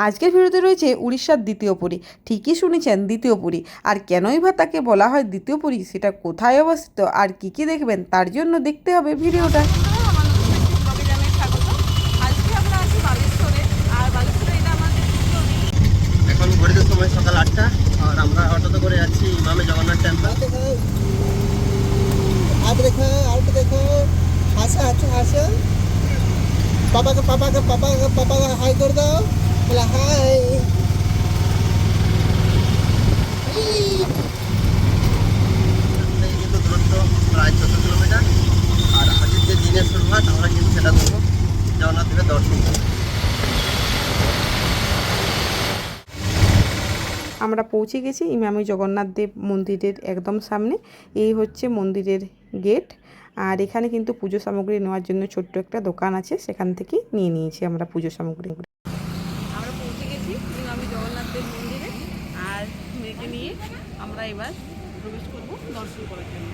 আজকের ভিডিওতে রয়েছে উড়িষ্যার দ্বিতীয় পুরী। ঠিকই শুনেছেন, দ্বিতীয় পুরী। আর কেনই বা তাকে বলা হয় দ্বিতীয় পুরী, সেটা কোথায় অবস্থিত আর কি কি দেখবেন, তার জন্য দেখতে হবে ভিডিওটা। এখন ঘড়িতে সময় সকাল 8টা আর আমরা অটোতে করে যাচ্ছি ইমামে জগন্নাথ টেম্পল। দেখো হাসা আছে হাসা পাপাকে হাই করে দাও, বলে হাই। কিন্তু দূরত্ব প্রায় 14 কিলোমিটার। আর আজকের যে দিনের শুরুয়াত আমরা কিন্তু সেটা করবো জগন্নাথ দেবের দর্শন করবো। আমরা পৌঁছে গেছি ইমামি জগন্নাথ দেব মন্দিরের একদম সামনে। এই হচ্ছে মন্দিরের গেট। আর এখানে কিন্তু পুজো সামগ্রী নেওয়ার জন্য ছোট্ট একটা দোকান আছে, সেখান থেকে নিয়ে নিয়েছি আমরা পুজো সামগ্রী। আমরা পৌঁছে গেছি ইমামি জগন্নাথ দেব মন্দিরে। আর মেয়েকে নিয়ে আমরা এবার প্রবেশ করবো দর্শন করার জন্য।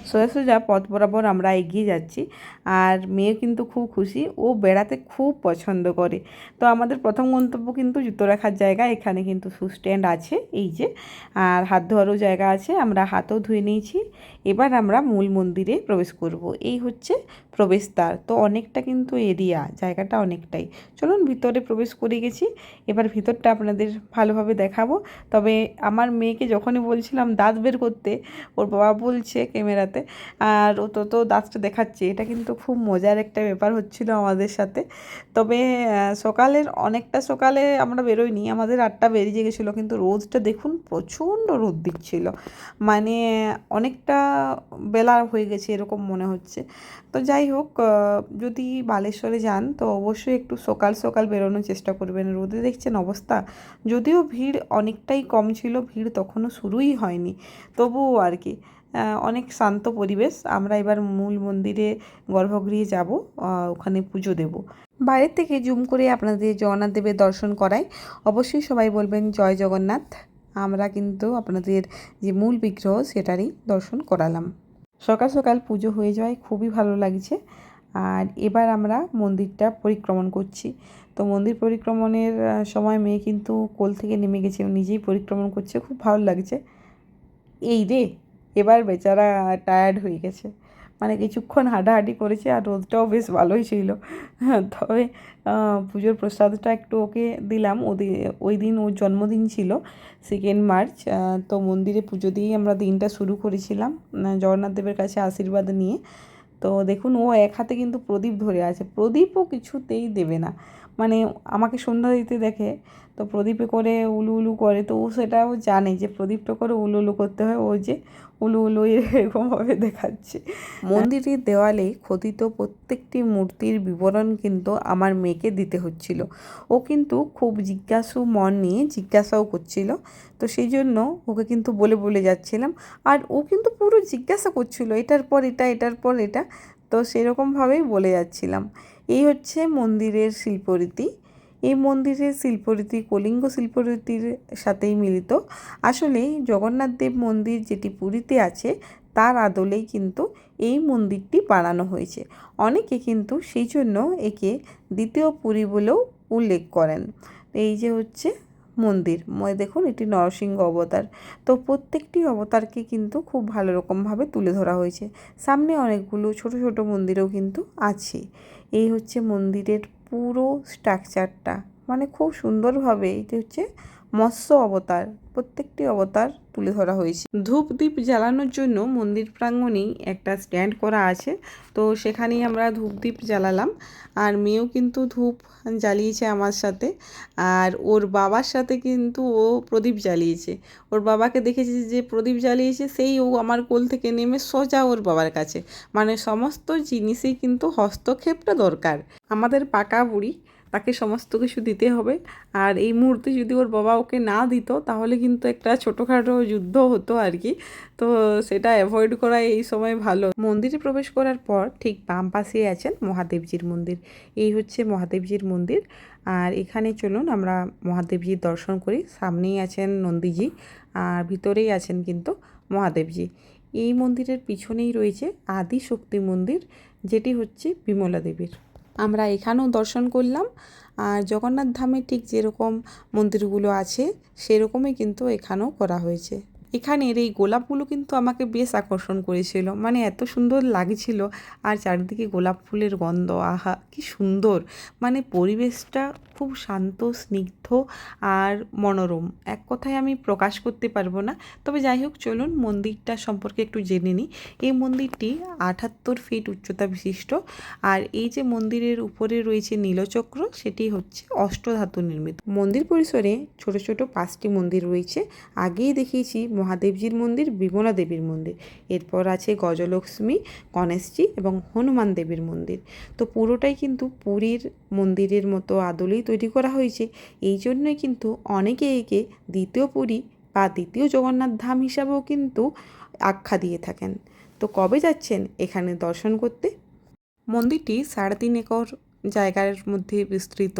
সোজা সোজা পথ বরাবর আমরা এগিয়ে যাচ্ছি। আর মেয়ে কিন্তু খুব খুশি, ও বেড়াতে খুব পছন্দ করে। তো আমাদের প্রথম গন্তব্য কিন্তু জুতো রাখার জায়গা। এখানে কিন্তু শু স্ট্যান্ড আছে, এই যে। আর হাত ধোয়ারও জায়গা আছে, আমরা হাতও ধুয়ে নিয়েছি। এবার আমরা মূল মন্দিরে প্রবেশ করব। এই হচ্ছে প্রবেশদ্বার। তো অনেকটা কিন্তু এরিয়া, জায়গাটা অনেকটাই। চলুন ভিতরে প্রবেশ করে গেছি। এবার ভিতরটা আপনাদের ভালোভাবে দেখাবো। তবে আমার মেয়েকে যখনই বলছিলাম দাঁত বের করতে, ওর বাবা বলছে ক্যামেরাতে, আর ও তো দাঁতটা দেখাচ্ছে। এটা কিন্তু খুব মজার একটা ব্যাপার হচ্ছিল আমাদের সাথে। তবে অনেকটা সকালে আমরা বেরোইনি, আমাদের 8টা বেরিয়ে গেছিলো। কিন্তু রোদটা দেখুন, প্রচণ্ড রোদ দিচ্ছিল। মানে অনেকটা বেলা হয়ে গেছে এরকম মনে হচ্ছে। তো যাই হোক, যদি বালেশ্বরে যান তো অবশ্যই একটু সকাল সকাল বেরোনোর চেষ্টা করবেন। রোদে দেখছেন অবস্থা। যদিও ভিড় অনেকটাই কম ছিল, ভিড় তখনও শুরুই হয়নি, তবুও আর কি অনেক শান্ত পরিবেশ। আমরা এবার মূল মন্দিরে গর্ভগৃহে যাব, ওখানে পুজো দেব। বাইরের থেকে জুম করে আপনাদের জগন্নাথ দেবের দর্শন করাই। অবশ্যই সবাই বলবেন জয় জগন্নাথ। আমরা কিন্তু আপনাদের যে মূল বিগ্রহ সেটারই দর্শন করালাম। সকাল সকাল পুজো হয়ে যাওয়ায় খুবই ভালো লাগছে। আর এবার আমরা মন্দিরটা পরিক্রমণ করছি। তো মন্দির পরিক্রমণের সময় মেয়ে কিন্তু কোল থেকে নেমে গেছে, নিজেই পরিক্রমণ করছে, খুব ভালো লাগছে। এই রে, এবার বেচারা টায়ার্ড হয়ে গেছে। মানে কিছুক্ষণ হাঁটাহাঁটি করেছে, আর রোদটাও বেশ ভালোই ছিল। তবে পুজোর প্রসাদটা একটু ওকে দিলাম। ওই দিন ওর জন্মদিন ছিল, 2 মার্চ। তো মন্দিরে পুজো দিয়েই আমরা দিনটা শুরু করেছিলাম, জগন্নাথ দেবের কাছে আশীর্বাদ নিয়ে। তো দেখুন, ও এক হাতে কিন্তু প্রদীপ ধরে আছে। প্রদীপও কিছুতেই দেবে না, মানে আমাকে সন্ধ্যা দিতে দেখে, তো প্রদীপে করে উলু উলু করে। তো ও সেটাও জানে যে প্রদীপটা করে উলু উলু করতে হয়। ও যে উলু উলু এরকমভাবে দেখাচ্ছে। মন্দিরের দেওয়ালে খোদিত প্রত্যেকটি মূর্তির বিবরণ কিন্তু আমার মেয়েকে দিতে হচ্ছিল। ও কিন্তু খুব জিজ্ঞাসু মন নিয়ে জিজ্ঞাসাও করছিল। তো সেই জন্য ওকে কিন্তু বলে বলে যাচ্ছিলাম। আর ও কিন্তু পুরো জিজ্ঞাসা করছিল, এটার পর এটা, এটার পর এটা। তো সেরকমভাবেই বলে যাচ্ছিলাম। এই হচ্ছে মন্দিরের শিল্পরীতি। এই মন্দিরের শিল্পরীতি কলিঙ্গ শিল্পরীতির সাথেই মিলিত। আসলে জগন্নাথ দেব মন্দির যেটি পুরীতে আছে, তার আদলেই কিন্তু এই মন্দিরটি বানানো হয়েছে। অনেকে কিন্তু সেই জন্য একে দ্বিতীয় পুরী বলেও উল্লেখ করেন। এই যে হচ্ছে মন্দির, দেখুন এটি নরসিংহ অবতার। তো প্রত্যেকটি অবতারকে কিন্তু খুব ভালো রকমভাবে তুলে ধরা হয়েছে। সামনে অনেকগুলো ছোট ছোট মন্দিরও কিন্তু আছে। এই হচ্ছে মন্দিরের পুরো স্ট্রাকচারটা, মানে খুব সুন্দরভাবে এটি হচ্ছে মৎস্য অবতার, প্রত্যেকটি অবতার তুলে ধরা হয়েছে। ধূপ দ্বীপ জ্বালানোর জন্য মন্দির প্রাঙ্গণেই একটা স্ট্যান্ড করা আছে, তো সেখানেই আমরা ধূপ দ্বীপ জ্বালালাম। আর মেয়েও কিন্তু ধূপ জ্বালিয়েছে আমার সাথে। আর ওর বাবার সাথে কিন্তু ও প্রদীপ জ্বালিয়েছে। ওর বাবাকে দেখেছি যে প্রদীপ জ্বালিয়েছে, সেই ও আমার কোল থেকে নেমে সোজা ওর বাবার কাছে। মানে সমস্ত জিনিসেই কিন্তু হস্তক্ষেপটা দরকার। আমাদের পাকা বুড়ি, তাকে সমস্ত কিছু দিতে হবে। আর এই মুহূর্তে যদি ওর বাবা ওকে না দিত, তাহলে কিন্তু একটা ছোটোখাটো যুদ্ধ হতো আর কি। তো সেটা অ্যাভয়েড করাই এই সময় ভালো। মন্দিরে প্রবেশ করার পর ঠিক বাম পাশেই আছেন মহাদেবজির মন্দির। এই হচ্ছে মহাদেবজির মন্দির। আর এখানে চলুন আমরা মহাদেবজির দর্শন করি। সামনেই আছেন নন্দীজি, আর ভিতরেই আছেন কিন্তু মহাদেবজি। এই মন্দিরের পিছনেই রয়েছে আদি শক্তি মন্দির, যেটি হচ্ছে বিমলা দেবীর। আমরা এখানেও দর্শন করলাম। আর জগন্নাথ ধামে ঠিক যেরকম মন্দিরগুলো আছে সেরকমই কিন্তু এখানেও করা হয়েছে। এখানের এই গোলাপগুলো কিন্তু আমাকে বেশ আকর্ষণ করেছিল, মানে এত সুন্দর লাগছিল। আর চারিদিকে গোলাপ ফুলের গন্ধ, আহা কি সুন্দর, মানে পরিবেশটা খুব শান্ত, স্নিগ্ধ আর মনোরম। এক কথায় আমি প্রকাশ করতে পারবো না। তবে যাই হোক, চলুন মন্দিরটা সম্পর্কে একটু জেনে নিই। এই মন্দিরটি 78 ফিট উচ্চতা বিশিষ্ট। আর এই যে মন্দিরের উপরে রয়েছে নীলচক্র, সেটি হচ্ছে অষ্টধাতু নির্মিত। মন্দির পরিসরে ছোট ছোট 5টি মন্দির রয়েছে। আগেই দেখিয়েছি মহাদেবজির মন্দির, বিমলা দেবীর মন্দির, এরপর আছে গজলক্ষ্মী, গণেশজি এবং হনুমান দেবীর মন্দির। তো পুরোটাই কিন্তু পুরীর মন্দিরের মতো আদলেই তৈরি করা হয়েছে। এই জন্যই কিন্তু অনেকে একে দ্বিতীয় পুরী বা দ্বিতীয় জগন্নাথ ধাম হিসাবেও কিন্তু আখ্যা দিয়ে থাকেন। তো কবে যাচ্ছেন এখানে দর্শন করতে? মন্দিরটি 3.5 একর জায়গার মধ্যে বিস্তৃত।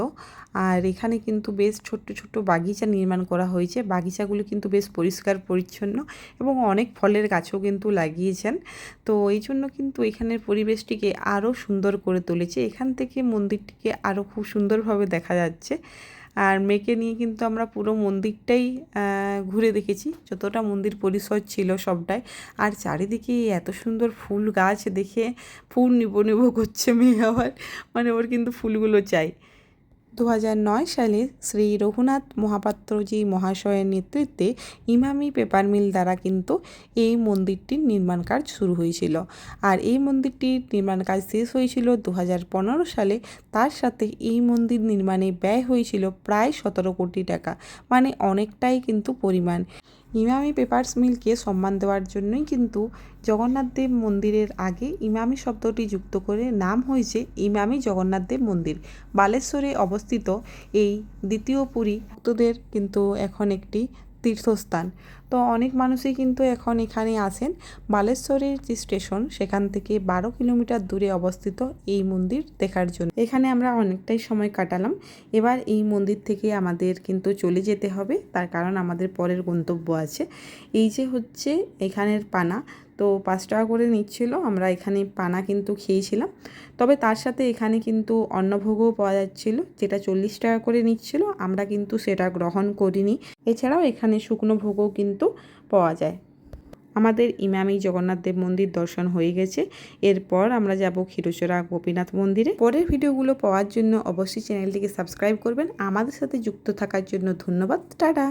আর এখানে কিন্তু বেশ ছোট্ট ছোট্ট বাগিচা নির্মাণ করা হয়েছে। বাগিচাগুলো কিন্তু বেশ পরিষ্কার পরিচ্ছন্ন এবং অনেক ফলের গাছও কিন্তু লাগিয়েছেন। তো এই জন্য কিন্তু এখানের পরিবেশটিকে আরও সুন্দর করে তুলেছে। এখান থেকে মন্দিরটিকে আরও খুব সুন্দরভাবে দেখা যাচ্ছে। আর মেয়েকে নিয়ে কিন্তু আমরা পুরো মন্দিরটাই ঘুরে দেখেছি, যতটা মন্দির পরিসর ছিল সবটাই। আর চারিদিকে এত সুন্দর ফুল গাছ দেখে ফুল নিবো নিবো করছে মেয়ে আবার, মানে ওর কিন্তু ফুলগুলো চাই। 2009 সালে শ্রী রঘুনাথ মহাপাত্রজি মহাশয়ের নেতৃত্বে ইমামি পেপার মিল দ্বারা কিন্তু এই মন্দিরটির নির্মাণ কাজ শুরু হয়েছিল। আর এই মন্দিরটির নির্মাণ কাজ শেষ হয়েছিল 2015 সালে। তার সাথে এই মন্দির নির্মাণে ব্যয় হয়েছিল প্রায় 17 কোটি টাকা, মানে অনেকটাই কিন্তু পরিমাণ। ইমামি পেপারস মিলকে সম্মান দেওয়ার জন্যই কিন্তু জগন্নাথ দেব মন্দিরের আগে ইমামি শব্দটি যুক্ত করে নাম হয়েছে ইমামি জগন্নাথ দেব মন্দির। বালেশ্বরে অবস্থিত এই দ্বিতীয় পুরী ভক্তদের কিন্তু এখন একটি তীর্থস্থান। তো অনেক মানুষই কিন্তু এখন এখানে আসেন। বালেশ্বরের যে স্টেশন সেখান থেকে 12 কিলোমিটার দূরে অবস্থিত এই মন্দির দেখার জন্য। এখানে আমরা অনেকটাই সময় কাটালাম। এবার এই মন্দির থেকে আমাদের কিন্তু চলে যেতে হবে, তার কারণ আমাদের পরের গন্তব্য আছে। এই যে হচ্ছে এখানের পানা, তো 5 টাকা করে নিচ্ছিল। আমরা এখানে পানা কিন্তু খেয়েছিলাম। তবে তার সাথে এখানে কিন্তু অন্নভোগও পাওয়া যাচ্ছিল, যেটা 40 টাকা করে নিচ্ছিল। আমরা কিন্তু সেটা গ্রহণ করিনি। এছাড়াও এখানে শুকনো ভোগও কিন্তু পাওয়া যায়। আমাদের ইমামি জগন্নাথ দেব মন্দির দর্শন হয়ে গেছে। এরপর আমরা যাব ক্ষীরচোরা গোপীনাথ মন্দিরে। পরের ভিডিওগুলো পাওয়ার জন্য অবশ্যই চ্যানেলটিকে সাবস্ক্রাইব করবেন। আমাদের সাথে যুক্ত থাকার জন্য ধন্যবাদ। টাটা।